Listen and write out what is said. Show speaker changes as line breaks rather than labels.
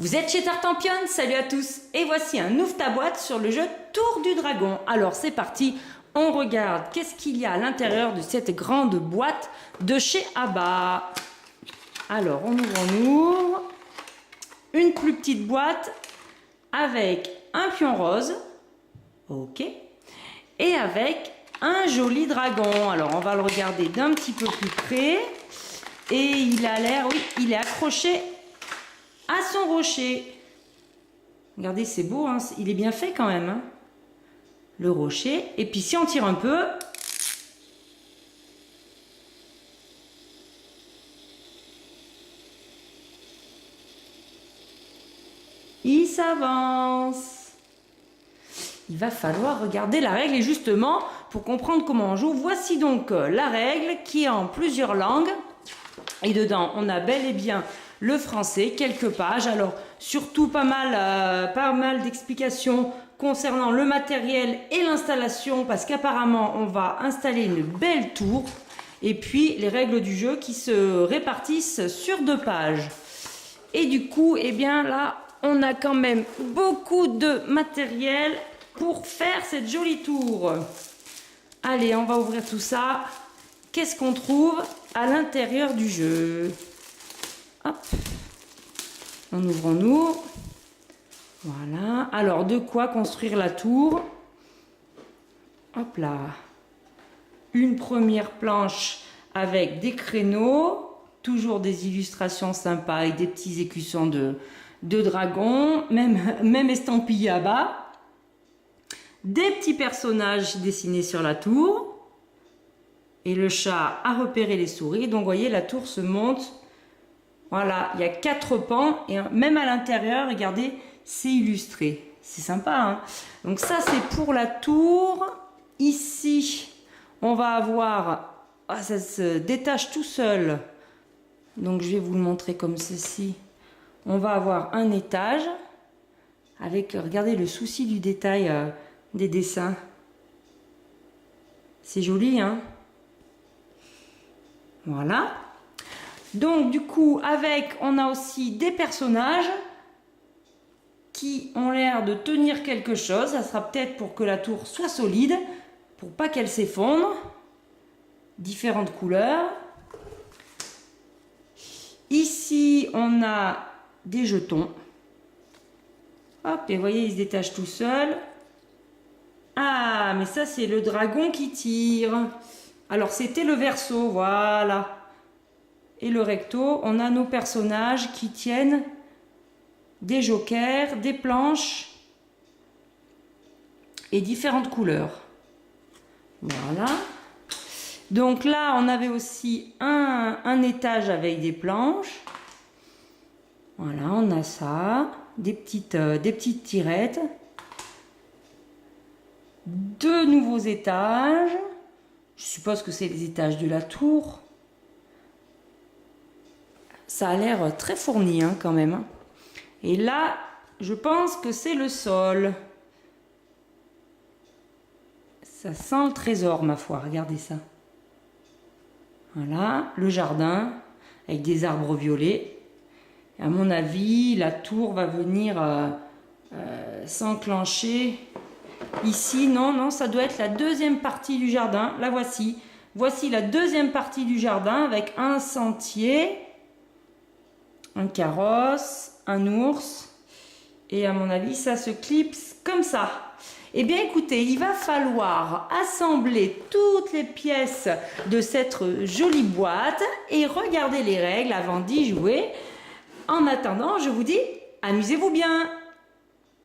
Vous êtes chez Tartampion, salut à tous. Et voici un ouvre ta boîte sur le jeu Tour du Dragon. Alors c'est parti, on regarde qu'est-ce qu'il y a à l'intérieur de cette grande boîte de chez Abba. Alors on ouvre. Une plus petite boîte avec un pion rose. Ok. Et avec un joli dragon. Alors on va le regarder d'un petit peu plus près. Et il a l'air, oui, il est accroché à son rocher. Regardez, c'est beau, hein, il est bien fait quand même. Hein, le rocher. Et puis si on tire un peu, il s'avance. Il va falloir regarder la règle et justement, pour comprendre comment on joue, voici donc la règle qui est en plusieurs langues. Et dedans, on a bel et bien le français, quelques pages. Alors, surtout pas mal d'explications concernant le matériel et l'installation, parce qu'apparemment, on va installer une belle tour. Et puis, les règles du jeu qui se répartissent sur 2 pages. Et du coup, eh bien là, on a quand même beaucoup de matériel pour faire cette jolie tour. Allez, on va ouvrir tout ça. Qu'est-ce qu'on trouve à l'intérieur du jeu? Hop. On ouvre. Voilà. Alors, de quoi construire la tour? Hop là. Une première planche avec des créneaux. Toujours des illustrations sympas avec des petits écussons de dragons. Même estampillé à bas. Des petits personnages dessinés sur la tour. Et le chat a repéré les souris. Donc, vous voyez, la tour se monte. Voilà, il y a 4 pans. Et même à l'intérieur, regardez, c'est illustré. C'est sympa, hein? Donc, ça, c'est pour la tour. Ici, on va avoir... Ah, ça se détache tout seul. Donc, je vais vous le montrer comme ceci. On va avoir un étage. Avec, regardez, le souci du détail des dessins. C'est joli, hein? Voilà. Donc, du coup, on a aussi des personnages qui ont l'air de tenir quelque chose. Ça sera peut-être pour que la tour soit solide, pour pas qu'elle s'effondre. Différentes couleurs. Ici, on a des jetons. Hop, et vous voyez, il se détache tout seul. Ah, mais ça, c'est le dragon qui tire. Alors, c'était le verso, voilà. Et le recto, on a nos personnages qui tiennent des jokers, des planches et différentes couleurs. Voilà. Donc là, on avait aussi un étage avec des planches. Voilà, on a ça. Des petites tirettes. 2 nouveaux étages. Je suppose que c'est les étages de la tour. Ça a l'air très fourni, hein, quand même. Et là, je pense que c'est le sol. Ça sent le trésor, ma foi. Regardez ça. Voilà, le jardin avec des arbres violets. Et à mon avis, la tour va venir s'enclencher ici. Non, ça doit être la deuxième partie du jardin. La voici. Voici la deuxième partie du jardin avec un sentier, un carrosse, un ours. Et à mon avis, ça se clipse comme ça. Eh bien, écoutez, il va falloir assembler toutes les pièces de cette jolie boîte et regarder les règles avant d'y jouer. En attendant, je vous dis, amusez-vous bien!